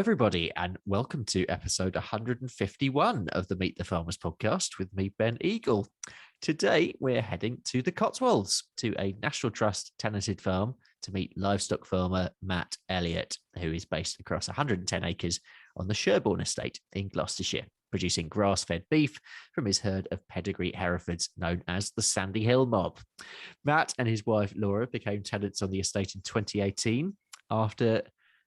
everybody, and welcome to episode 151 of the Meet the Farmers podcast with me, Ben Eagle. Today, we're heading to the Cotswolds, to a National Trust tenanted farm to meet livestock farmer Matt Elliott, who is based across 110 acres on the Sherborne estate in Gloucestershire, producing grass-fed beef from his herd of pedigree Herefords known as the Sandy Hill Mob. Matt and his wife Laura became tenants on the estate in 2018 after,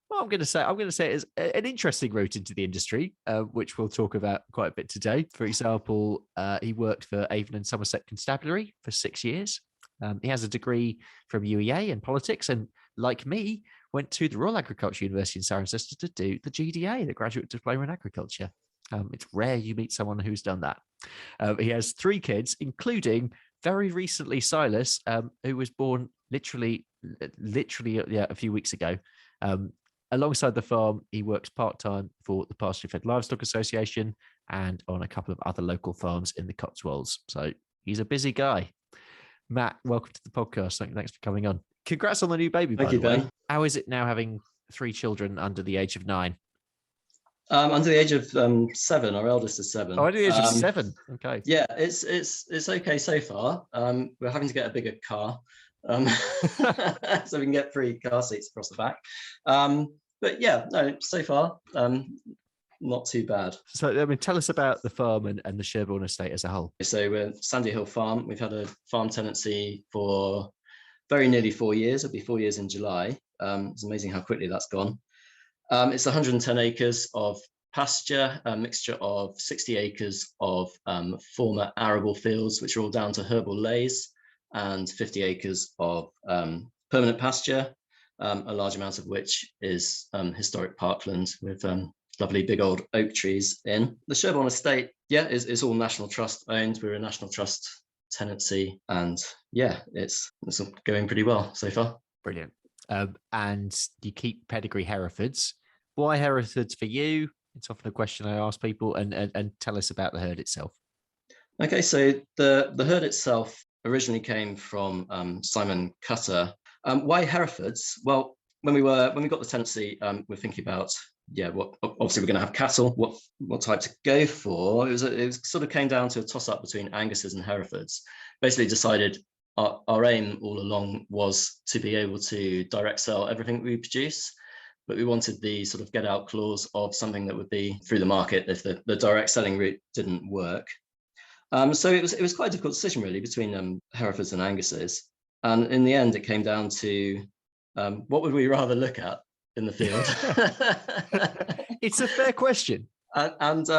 well, I'm going to say it's an interesting route into the industry, which we'll talk about quite a bit today. For example, he worked for Avon and Somerset Constabulary for 6 years. He has a degree from UEA in politics, and like me, went to the Royal Agricultural University in Cirencester to do the GDA, the Graduate Diploma in Agriculture. It's rare you meet someone who's done that. He has 3 kids, including very recently Silas, who was born literally a few weeks ago. Alongside the farm, he works part-time for the Pasture-Fed Livestock Association and on a couple of other local farms in the Cotswolds. So he's a busy guy. Matt, welcome to the podcast. Thanks for coming on. Congrats on the new baby, by the way. Ben. How is it now having 3 children under the age of 9? Under the age of 7, our eldest is 7. Oh, under the age of 7. Okay. Yeah, it's okay so far. We're having to get a bigger car, so we can get 3 car seats across the back. But yeah, no, so far, not too bad. So, tell us about the farm and the Sherborne estate as a whole. So we're Sandy Hill Farm. We've had a farm tenancy for very nearly 4 years. It'll be 4 years in July. It's amazing how quickly that's gone. It's 110 acres of pasture, a mixture of 60 acres of former arable fields, which are all down to herbal lays, and 50 acres of permanent pasture, a large amount of which is historic parkland with lovely big old oak trees in. The Sherborne estate, is all National Trust owned. We're a National Trust tenancy, and it's going pretty well so far. Brilliant. And you keep pedigree Herefords. Why Herefords for you? It's often a question I ask people, and tell us about the herd itself. Okay, so the herd itself originally came from Simon Cutter. Why Herefords? Well, when we got the tenancy, we're thinking about what obviously we're going to have cattle. What type to go for? It sort of came down to a toss up between Anguses and Herefords. Basically, decided our aim all along was to be able to direct sell everything we produce, but we wanted the sort of get out clause of something that would be through the market if the direct selling route didn't work. So it was quite a difficult decision really between Herefords and Anguses, and in the end it came down to what would we rather look at in the field. It's a fair question, and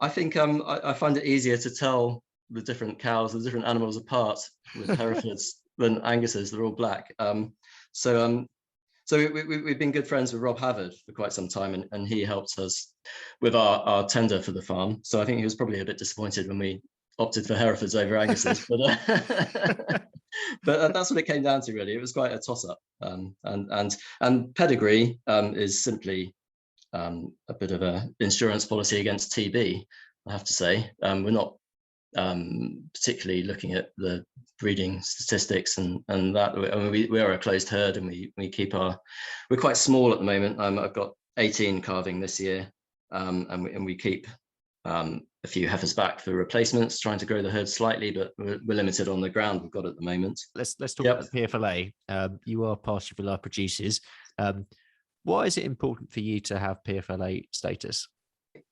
I think I find it easier to tell the different cows, the different animals apart with Herefords than Anguses. They're all black. So we've been good friends with Rob Havard for quite some time, and he helped us with our tender for the farm. So I think he was probably a bit disappointed when we opted for Herefords over Anguses, but that's what it came down to really. It was quite a toss-up, and pedigree is simply a bit of an insurance policy against TB, I have to say. We're not particularly looking at the breeding statistics and that. I mean, we are a closed herd, and we're quite small at the moment. I've got 18 calving this year, and we keep a few heifers back for replacements, trying to grow the herd slightly, but we're limited on the ground we've got at the moment. Let's talk about PFLA. You are pasture for life producers. Why is it important for you to have PFLA status?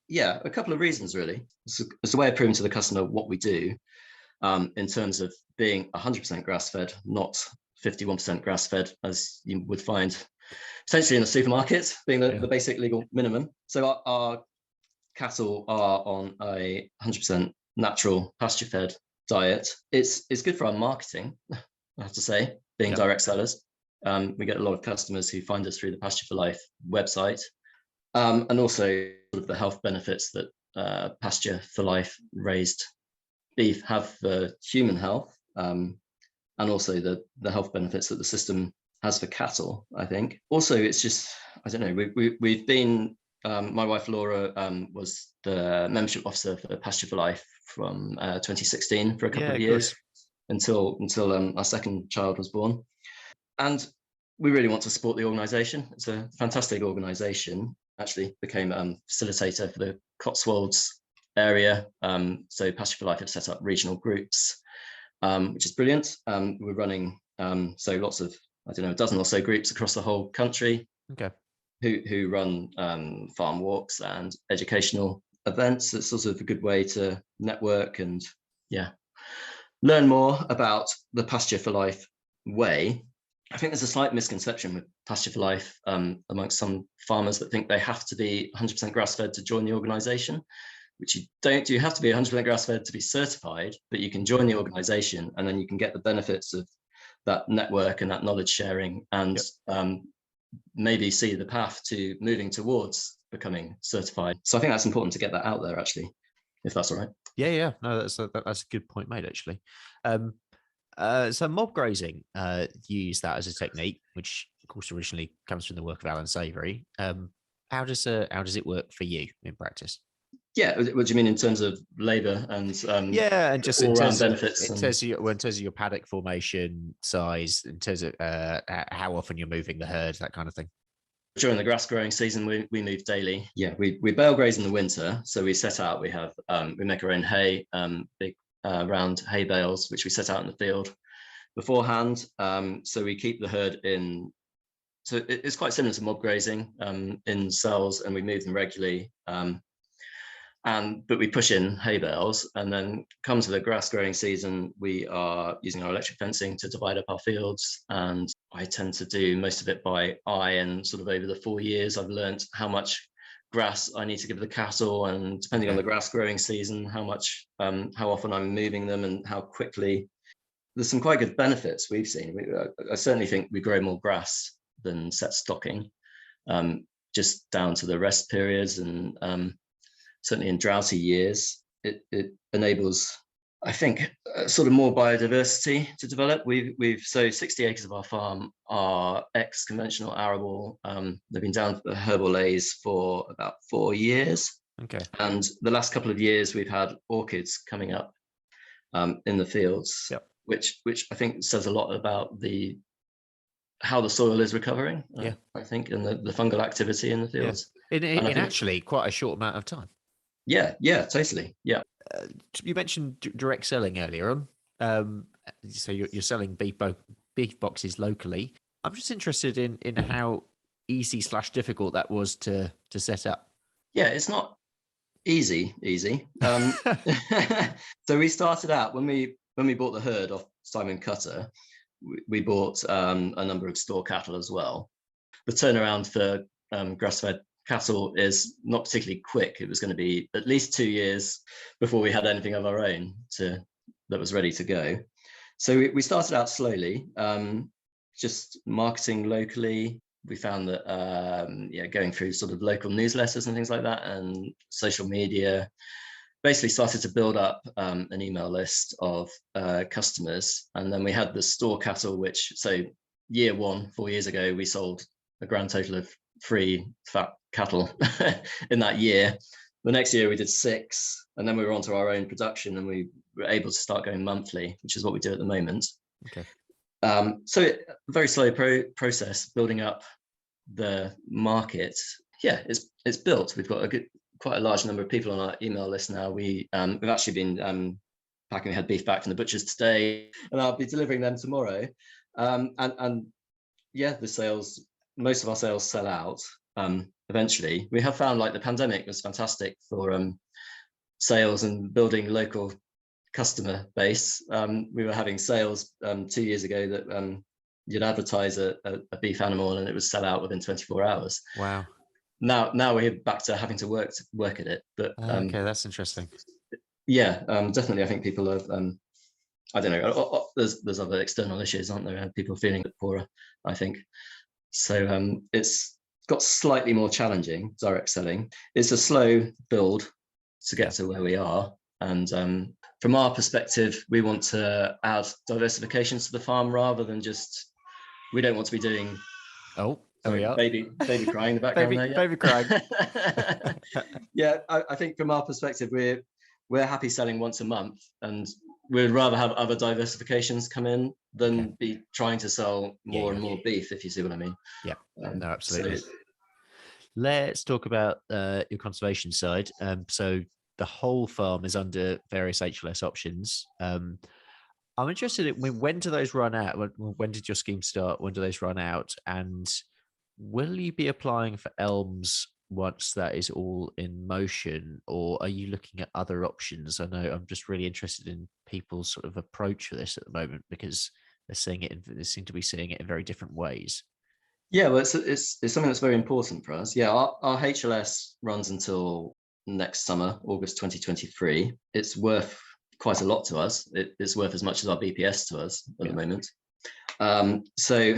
Yeah, a couple of reasons really. It's a way of proving to the customer what we do, in terms of being 100% grass-fed, not 51% grass-fed, as you would find potentially in a supermarket, being the basic legal minimum. So our cattle are on a 100% natural pasture-fed diet. It's good for our marketing, I have to say, being direct sellers. We get a lot of customers who find us through the Pasture for Life website, and also sort of the health benefits that Pasture for Life raised beef have for human health, and also the health benefits that the system has for cattle, I think. Also, it's just, I don't know, we've been, my wife Laura was the membership officer for Pasture for Life from 2016 for a couple of years, until our second child was born. And we really want to support the organisation. It's a fantastic organisation. actually became facilitator for the Cotswolds area. So Pasture for Life have set up regional groups, which is brilliant. We're running so lots of, I don't know, a dozen or so groups across the whole country. Okay. Who run farm walks and educational events. It's sort of a good way to network and learn more about the Pasture for Life way. I think there's a slight misconception with Pasture for Life amongst some farmers that think they have to be 100% grass-fed to join the organisation, which you don't. You have to be 100% grass-fed to be certified, but you can join the organisation and then you can get the benefits of that network and that knowledge sharing, and maybe see the path to moving towards becoming certified. So I think that's important to get that out there, actually, if that's all right. Yeah. No, that's a good point made, actually. So mob grazing, use that as a technique, which of course originally comes from the work of Alan Savory. How does it work for you in practice? Yeah, what do you mean in terms of labour and and just all round benefits? In terms of your paddock formation, size, in terms of how often you're moving the herd, that kind of thing. During the grass growing season, we move daily. Yeah, we bale graze in the winter. So we set out, we have we make our own hay, big round hay bales, which we set out in the field beforehand. So we keep the herd in. So it's quite similar to mob grazing in cells, and we move them regularly. But we push in hay bales, and then come to the grass growing season, we are using our electric fencing to divide up our fields. And I tend to do most of it by eye, and sort of over the 4 years, I've learned how much grass I need to give the cattle, and depending on the grass growing season, how often I'm moving them and how quickly. There's some quite good benefits we've seen. I certainly think we grow more grass than set stocking, just down to the rest periods, and certainly in droughty years, it enables, I think, sort of more biodiversity to develop. So 60 acres of our farm are ex-conventional arable. They've been down for herbal lays for about 4 years. Okay. And the last couple of years, we've had orchids coming up in the fields, which I think says a lot about how the soil is recovering. I think, and the fungal activity in the fields. In actually quite a short amount of time. Yeah, totally. Yeah. You mentioned direct selling earlier on. So you're selling beef boxes locally. I'm just interested in how easy/difficult that was to set up. Yeah, it's not easy. So we started out when we bought the herd off Simon Cutter. We bought a number of store cattle as well. The turnaround for grass-fed cattle is not particularly quick. It was going to be at least 2 years before we had anything of our own that was ready to go. So we started out slowly, just marketing locally. We found that going through sort of local newsletters and things like that, and social media, basically started to build up an email list of customers. And then we had the store cattle, which, so year 1, 4 years ago, we sold a grand total of 3 fat cattle in that year. The next year we did 6, and then we were onto our own production, and we were able to start going monthly, which is what we do at the moment. Okay. So very slow process building up the market. Yeah, it's built. We've got quite a large number of people on our email list now. We've actually been packing head beef back from the butchers today, and I'll be delivering them tomorrow. And yeah, the sales, most of our sales sell out eventually. We have found, like, the pandemic was fantastic for sales and building local customer base. We were having sales 2 years ago that you'd advertise a beef animal and it would sell out within 24 hours. Wow. Now we're back to having to work at it. But okay, that's interesting. Yeah, definitely. I think people have. I don't know. There's other external issues, aren't there? People feeling a bit poorer, I think. So it's got slightly more challenging, direct selling. It's a slow build to get to where we are. And from our perspective, we want to add diversifications to the farm rather than just, we don't want to be doing. Oh, yeah. Baby crying in the background there. Yeah. Baby crying. Yeah, I think from our perspective, we're happy selling once a month, and we'd rather have other diversifications come in than be trying to sell more and more beef, if you see what I mean. Yeah, no, absolutely. Let's talk about your conservation side. So the whole farm is under various HLS options. I'm interested in when do those run out? When did your scheme start? When do those run out? And will you be applying for ELMS once that is all in motion, or are you looking at other options? I know I'm just really interested in people's sort of approach for this at the moment because they seem to be seeing it in very different ways. Yeah, well, it's something that's very important for us. Yeah, our HLS runs until next summer, August 2023. It's worth quite a lot to us. It's worth as much as our BPS to us at the moment. So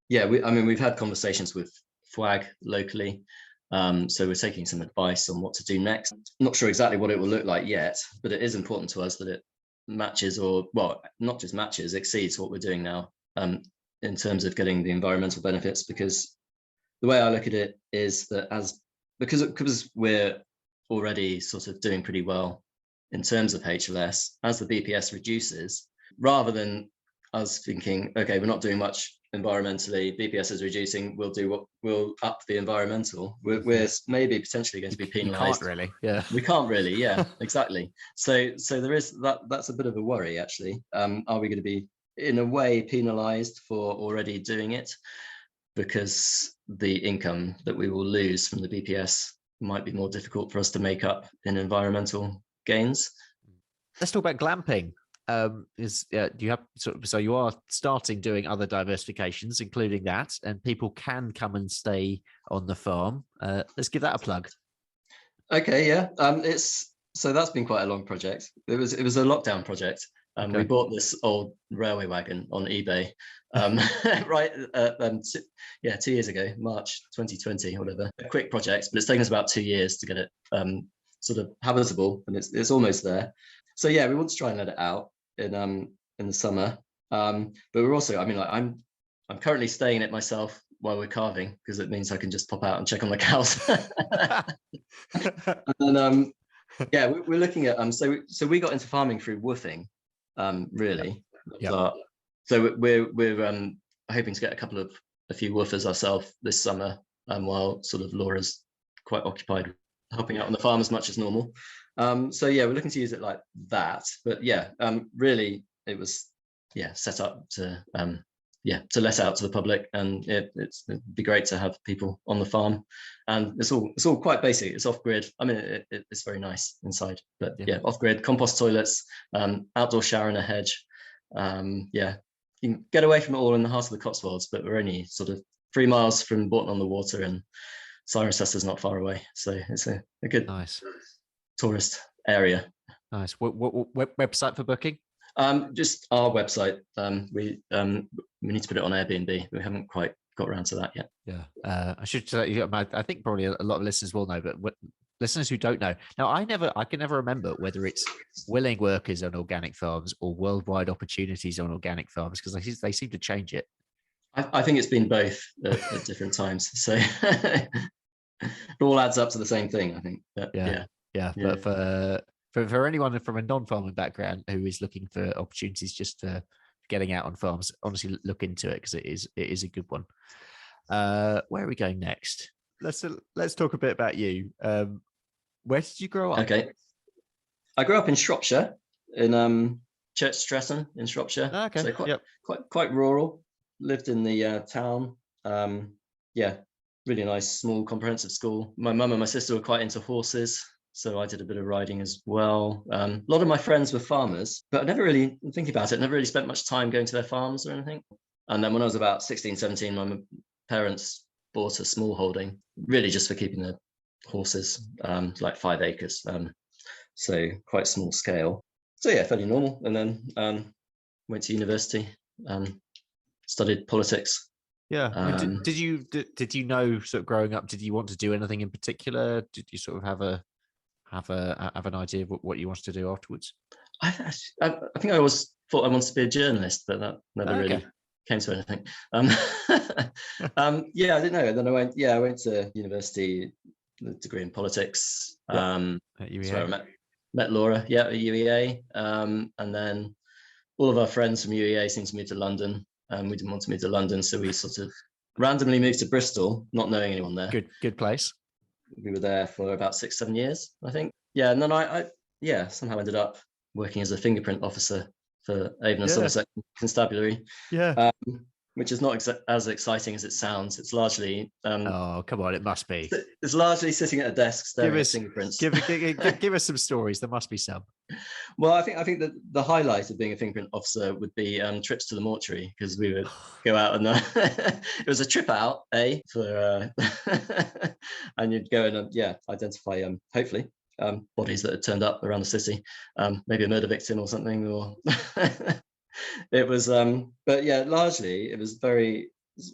yeah, we've had conversations with FWAG locally. So we're taking some advice on what to do next. I'm not sure exactly what it will look like yet, but it is important to us that it matches, or well, not just matches, exceeds what we're doing now in terms of getting the environmental benefits. Because the way I look at it is that because we're already sort of doing pretty well in terms of HLS, as the BPS reduces, rather than us thinking, okay, we're not doing much environmentally, BPS is reducing, we'll up the environmental. We're maybe potentially going to be penalised. You can't really, yeah. We can't really, yeah, exactly. So there is that's a bit of a worry actually. Are we going to be in a way penalised for already doing it, because the income that we will lose from the BPS might be more difficult for us to make up in environmental gains? Let's talk about glamping. Do you have so you are starting doing other diversifications, including that, and people can come and stay on the farm. Let's give that a plug. Okay, yeah. So that's been quite a long project. It was a lockdown project. Okay. We bought this old railway wagon on eBay, right? 2 years ago, March 2020, whatever. A quick project, but it's taken us about 2 years to get it sort of habitable, and it's almost there. So yeah, we want to try and let it out in the summer. But we're also, I'm currently staying in it myself while we're carving, because it means I can just pop out and check on the cows. And then yeah, we're looking at so we got into farming through woofing, really. Yeah. So we're hoping to get a few woofers ourselves this summer, while sort of Laura's quite occupied helping out on the farm as much as normal. So yeah, we're looking to use it like that. But yeah, really it was set up to let out to the public, and it'd be great to have people on the farm. And it's all quite basic. It's off grid. I mean, it's very nice inside, but yeah, off grid, compost toilets, outdoor shower and a hedge. You can get away from it all in the heart of the Cotswolds, but we're only sort of 3 miles from Bourton on the Water, and Cirencester's not far away, so it's a good nice tourist area. Nice. What website for booking? Just our website. We need to put it on Airbnb. We haven't quite got around to that yet. Yeah, I should tell you. I think probably a lot of listeners will know, but listeners who don't know, now I can never remember whether it's willing workers on organic farms or worldwide opportunities on organic farms, because they seem to change it. I think it's been both at different times. So it all adds up to the same thing, I think. But, yeah. But for anyone from a non-farming background who is looking for opportunities just for getting out on farms, honestly, look into it, because it is a good one. Where are we going next? Let's talk a bit about you. Where did you grow up? Okay, I grew up in Shropshire, in Church Stretton in Shropshire. Okay, so quite rural. Lived in the town. Really nice, small, comprehensive school. My mum and my sister were quite into horses, so I did a bit of riding as well. A lot of my friends were farmers, but I never really, think about it, never really spent much time going to their farms or anything. And then when I was about 16, 17, my parents bought a small holding, really just for keeping the horses, like 5 acres. So quite small scale. So yeah, fairly normal. And then went to university, studied politics. Yeah. Did you know, sort of growing up, did you want to do anything in particular? Did you sort of have an idea of what you wanted to do afterwards? I think I always thought I wanted to be a journalist, but that never really came to anything. I didn't know. And then I went to university, a degree in politics. At UEA. So I met Laura, at UEA. And then all of our friends from UEA seemed to move to London. We didn't want to move to London, so we sort of randomly moved to Bristol, not knowing anyone there. Good place. We were there for about 6-7 years, I think. Yeah, and then I somehow ended up working as a fingerprint officer for Avon and Somerset Constabulary. Yeah. Which is not as exciting as it sounds. It's largely oh, come on, it must be. It's largely sitting at a desk staring at fingerprints. Give us some stories. There must be some. Well, I think that the highlight of being a fingerprint officer would be trips to the mortuary, because we would go out and it was a trip out, for and you'd go and identify hopefully bodies that had turned up around the city, maybe a murder victim or something, or it was but yeah, largely it was a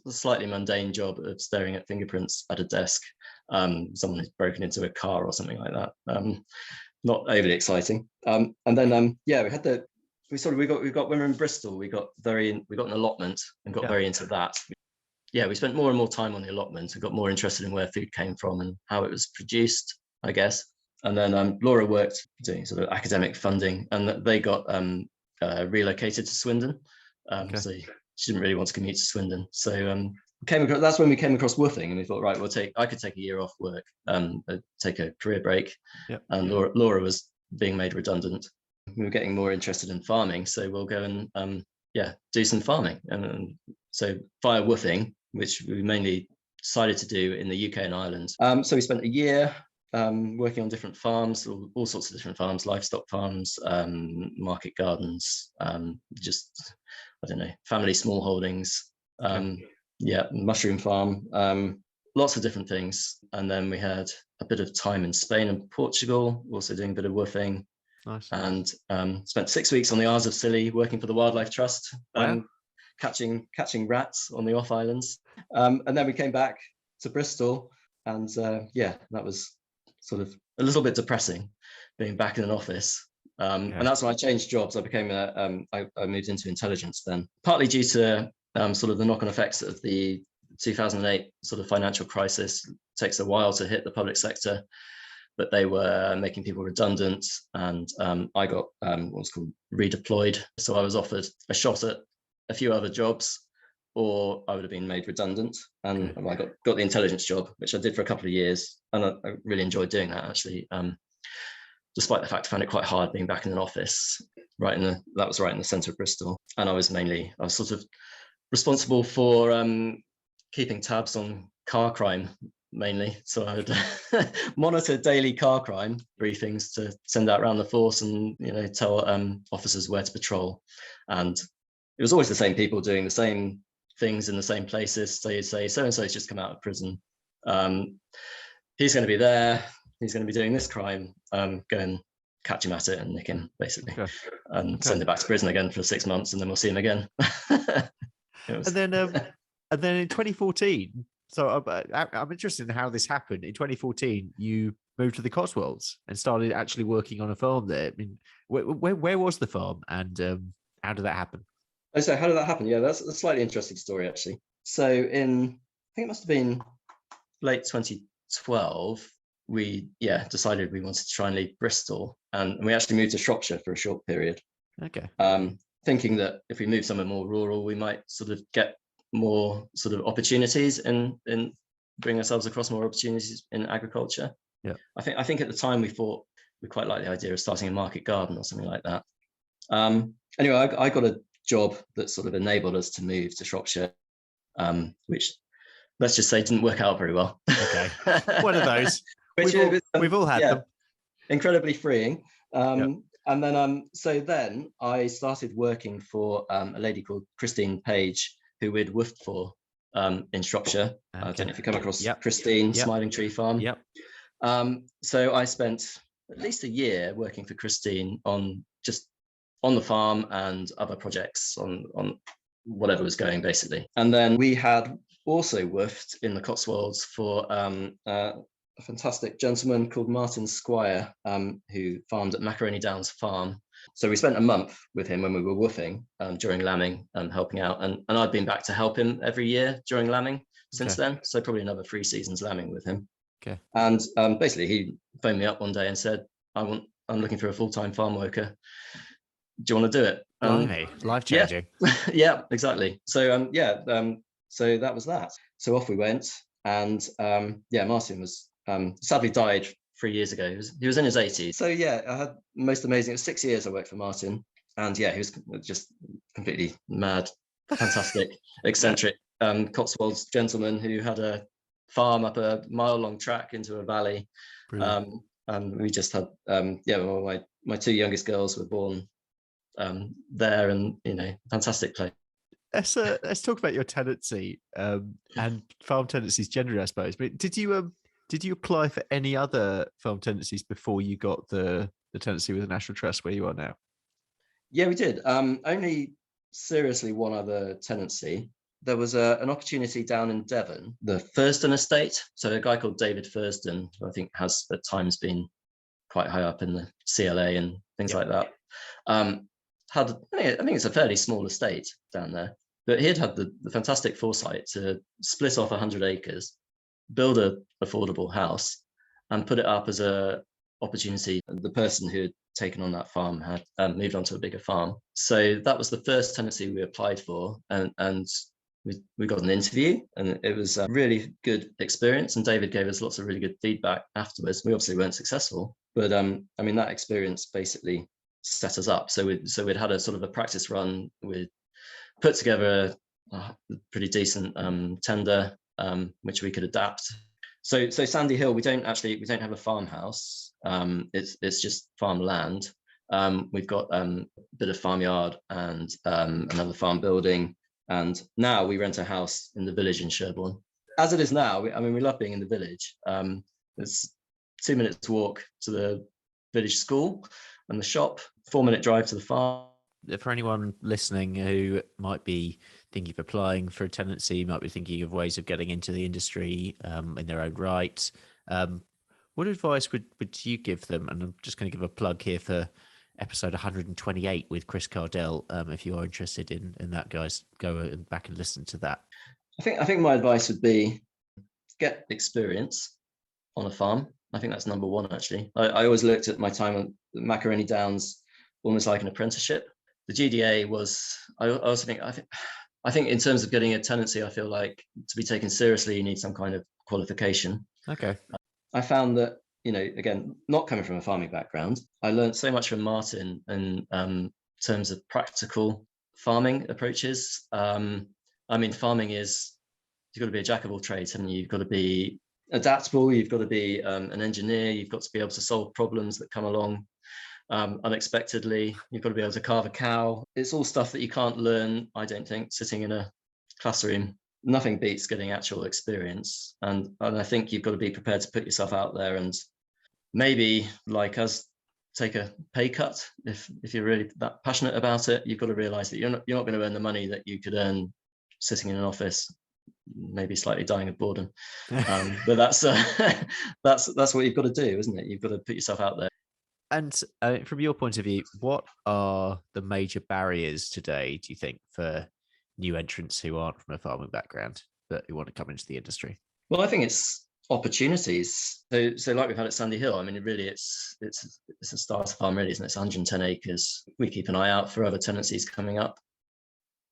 slightly mundane job of staring at fingerprints at a desk. Someone who's broken into a car or something like that. Not overly exciting. And then we had we got when we were in Bristol, we got an allotment and got very into that. We spent more and more time on the allotment and got more interested in where food came from and how it was produced, I guess. And then Laura worked doing sort of academic funding, and they got relocated to Swindon. So she didn't really want to commute to Swindon. So that's when we came across woofing, and we thought, right, I could take a year off work, take a career break. And Laura was being made redundant. We were getting more interested in farming, so we'll go and do some farming. And so via woofing, which we mainly decided to do in the UK and Ireland. So we spent a year working on different farms, all sorts of different farms, livestock farms, market gardens, just, I don't know, family small holdings, mushroom farm, lots of different things. And then we had a bit of time in Spain and Portugal, also doing a bit of woofing. Nice. And spent 6 weeks on the Isles of Scilly working for the Wildlife Trust, catching rats on the off islands. And then we came back to Bristol, and that was sort of a little bit depressing, being back in an office. And that's when I changed jobs. I became I moved into intelligence then, partly due to sort of the knock-on effects of the 2008 sort of financial crisis. It takes a while to hit the public sector, but they were making people redundant, and I got what's called redeployed. So I was offered a shot at a few other jobs, or I would have been made redundant. And I got the intelligence job, which I did for a couple of years, and I really enjoyed doing that, actually. Despite the fact I found it quite hard being back in an office, that was right in the centre of Bristol. And I was sort of responsible for keeping tabs on car crime, mainly. So I would monitor daily car crime briefings to send out around the force, and tell officers where to patrol. And it was always the same people doing the same things in the same places. So you'd say, so-and-so's just come out of prison. He's going to be there. He's going to be doing this crime. Go and catch him at it and nick him, basically. And send him back to prison again for 6 months, and then we'll see him again. And then in 2014, so I'm interested in how this happened. In 2014, you moved to the Cotswolds and started actually working on a farm there. I mean, where was the farm, and how did that happen? So how did that happen? Yeah, that's a slightly interesting story, actually. So I think it must have been late 2012, we decided we wanted to try and leave Bristol, and we actually moved to Shropshire for a short period. Thinking that if we moved somewhere more rural, we might sort of get more sort of opportunities in bring ourselves across more opportunities in agriculture. I think at the time we thought we quite liked the idea of starting a market garden or something like that. Anyway, I got a job that sort of enabled us to move to Shropshire, which, let's just say, didn't work out very well. One of those. We've all had them. Incredibly freeing. And then so then I started working for a lady called Christine Page, who we'd woofed for in Shropshire. I don't know if you come across Christine, Smiling Tree Farm. So I spent at least a year working for Christine on the farm and other projects on whatever was going, basically. And then we had also woofed in the Cotswolds for a fantastic gentleman called Martin Squire, who farmed at Macaroni Downs Farm. So we spent a month with him when we were woofing during lambing, helping out. And I'd been back to help him every year during lambing since then. So probably another 3 seasons lambing with him. And basically he phoned me up one day and said, I'm looking for a full-time farm worker. Do you want to do it? Life changing. Yeah, exactly. So So that was that. So off we went. And Martin was sadly died 3 years ago. He was in his 80s. So yeah, I had most amazing. It was 6 years I worked for Martin. And yeah, he was just completely mad, fantastic, eccentric Cotswolds gentleman who had a farm up a mile-long track into a valley. And we just had, well, my two youngest girls were born there, and fantastic place. Let's talk about your tenancy and farm tenancies generally, I suppose. But did you apply for any other farm tenancies before you got the tenancy with the National Trust where you are now? Yeah, we did. Only seriously one other tenancy. There was an opportunity down in Devon, the Thurston estate. So a guy called David Thurston, who I think has at times been quite high up in the CLA and things like that. I think it's a fairly small estate down there, but he had the fantastic foresight to split off 100 acres, build a affordable house, and put it up as a opportunity. The person who had taken on that farm had moved on to a bigger farm. So that was the first tenancy we applied for, and we got an interview, and it was a really good experience. And David gave us lots of really good feedback afterwards. We obviously weren't successful, but that experience basically set us up. So we'd had a sort of a practice run. We'd put together a pretty decent tender, which we could adapt. So Sandy Hill, we don't have a farmhouse. It's just farmland. We've got a bit of farmyard and another farm building. And now we rent a house in the village in Sherborne. As it is now, we love being in the village. It's 2 minutes walk to the village school and the shop, 4-minute drive to the farm. For anyone listening who might be thinking of applying for a tenancy, might be thinking of ways of getting into the industry in their own right, what advice would you give them? And I'm just going to give a plug here for episode 128 with Chris Cardell. If you are interested in that, guys, go back and listen to that. I think my advice would be get experience on a farm. I think that's number one, actually. I always looked at my time on Macaroni Downs almost like an apprenticeship. The GDA was, I think in terms of getting a tenancy, I feel like to be taken seriously, you need some kind of qualification. Okay. I found that, again, not coming from a farming background, I learned so much from Martin in terms of practical farming approaches. Farming is, you've got to be a jack of all trades, haven't you? You've got to be adaptable, you've got to be an engineer, you've got to be able to solve problems that come along unexpectedly, you've got to be able to carve a cow. It's all stuff that you can't learn, I don't think, sitting in a classroom. Nothing beats getting actual experience, and I think you've got to be prepared to put yourself out there and maybe, like us, take a pay cut if you're really that passionate about it. You've got to realize that you're not going to earn the money that you could earn sitting in an office, maybe slightly dying of boredom. But that's what you've got to do, isn't it? You've got to put yourself out there. And from your point of view, what are the major barriers today, do you think, for new entrants who aren't from a farming background but who want to come into the industry? Well, I think it's opportunities. So like we've had at Sandy Hill, really it's a starter farm, really, isn't it? It's 110 acres. We keep an eye out for other tenancies coming up,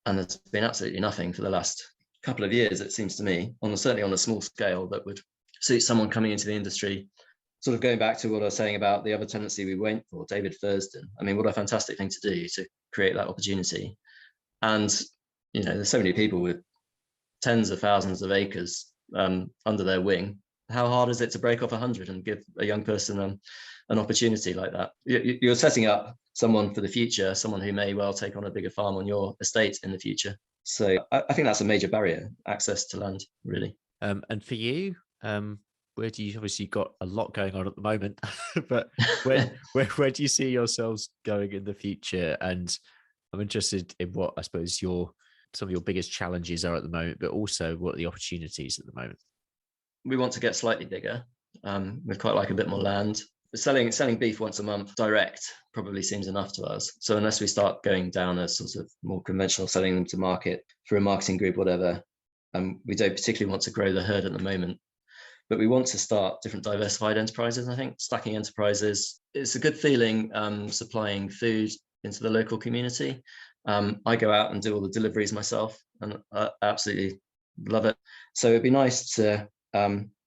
and there's been absolutely nothing for the last couple of years, it seems to me, certainly on a small scale, that would suit someone coming into the industry. Sort of going back to what I was saying about the other tenancy we went for, David Thurston. What a fantastic thing to do, to create that opportunity. And there's so many people with tens of thousands of acres under their wing. How hard is it to break off 100 and give a young person an opportunity like that? You're setting up someone for the future, someone who may well take on a bigger farm on your estate in the future. So I think that's a major barrier, access to land, really. And for you, where do you, obviously you've got a lot going on at the moment, but where do you see yourselves going in the future? And I'm interested in what, I suppose, some of your biggest challenges are at the moment, but also what are the opportunities at the moment? We want to get slightly bigger. We'd quite like a bit more land. Selling beef once a month direct probably seems enough to us. So unless we start going down a sort of more conventional, selling them to market through a marketing group, whatever, we don't particularly want to grow the herd at the moment. But we want to start different diversified enterprises. I think stacking enterprises, it's a good feeling, supplying food into the local community. I go out and do all the deliveries myself, and I absolutely love it. So it'd be nice to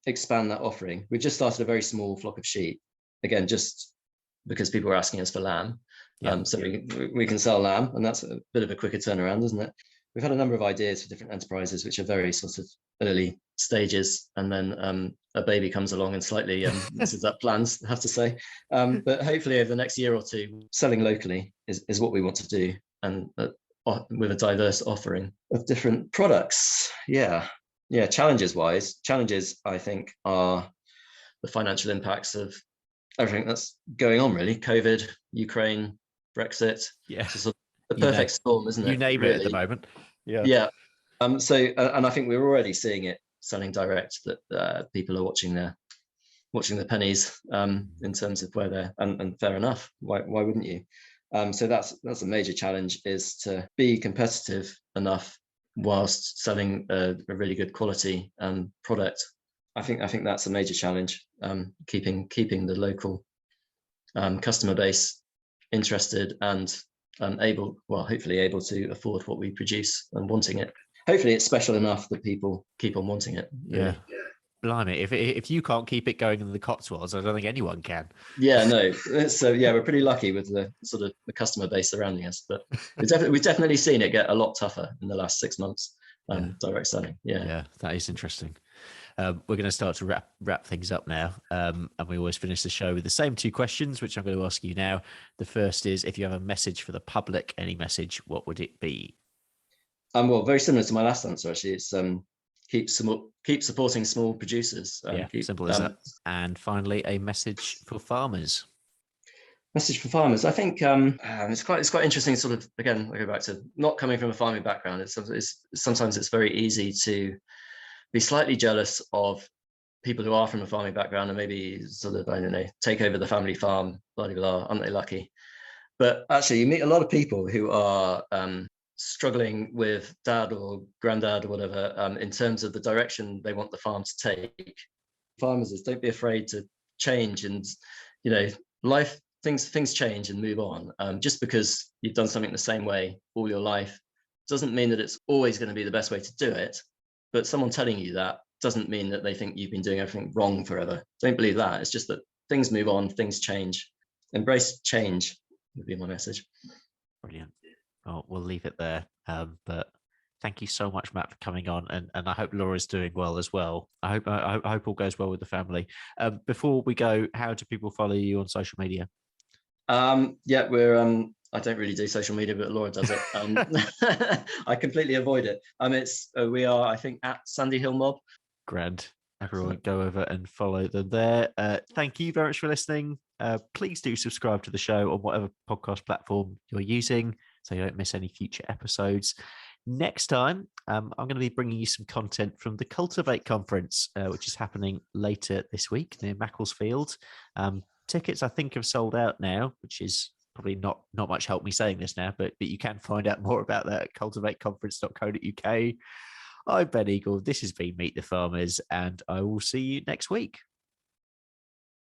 expand that offering. We've just started a very small flock of sheep, again, just because people are asking us for lamb. So we can sell lamb, and that's a bit of a quicker turnaround, isn't it? We've had a number of ideas for different enterprises, which are very sort of early stages, and then a baby comes along and slightly messes up plans, I have to say. But hopefully over the next year or two, selling locally is what we want to do, and with a diverse offering of different products. Yeah. Challenges, I think, are the financial impacts of everything that's going on, really. COVID, Ukraine, Brexit. Yeah. It's sort of the perfect storm, isn't it? You name it at the moment. Yeah. So, and I think we're already seeing it selling direct, that people are watching the pennies in terms of where they're, and fair enough. Why wouldn't you? So that's a major challenge, is to be competitive enough whilst selling a really good quality product. I think that's a major challenge. Keeping the local customer base interested and hopefully able to afford what we produce and wanting it. Hopefully it's special enough that people keep on wanting it. Really. Yeah. Blimey, if you can't keep it going in the Cotswolds, I don't think anyone can. Yeah, no. So we're pretty lucky with the sort of the customer base surrounding us, but we've definitely seen it get a lot tougher in the last 6 months. Direct selling. Yeah, that is interesting. We're going to start to wrap things up now, and we always finish the show with the same 2 questions, which I'm going to ask you now. The first is, if you have a message for the public, any message, what would it be? Well, very similar to my last answer, actually. It's keep supporting small producers. Simple as that. And finally, a message for farmers. Message for farmers. I think it's quite interesting. Sort of, again, I go back to not coming from a farming background. Sometimes it's very easy to be slightly jealous of people who are from a farming background and maybe sort of, I don't know, take over the family farm, blah, blah, blah, aren't they lucky? But actually, you meet a lot of people who are struggling with dad or granddad or whatever in terms of the direction they want the farm to take. Farmers is, don't be afraid to change, and life things change and move on. Just because you've done something the same way all your life doesn't mean that it's always going to be the best way to do it. But someone telling you that doesn't mean that they think you've been doing everything wrong forever. Don't believe that. It's just that things move on, things change. Embrace change would be my message. Brilliant. Well, we'll leave it there. But thank you so much, Matt, for coming on, and I hope Laura's doing well as well. I hope all goes well with the family. Before we go, how do people follow you on social media? We're I don't really do social media, but Laura does it. I completely avoid it. We are, I think, at Sandy Hill Mob. Grand. Everyone go over and follow them there. Thank you very much for listening. Please do subscribe to the show on whatever podcast platform you're using so you don't miss any future episodes. Next time, I'm going to be bringing you some content from the Cultivate Conference, which is happening later this week near Macclesfield. Tickets, I think, have sold out now, which is probably not much help me saying this now, but you can find out more about that at cultivateconference.co.uk. I'm Ben Eagle. This has been Meet the Farmers, and I will see you next week.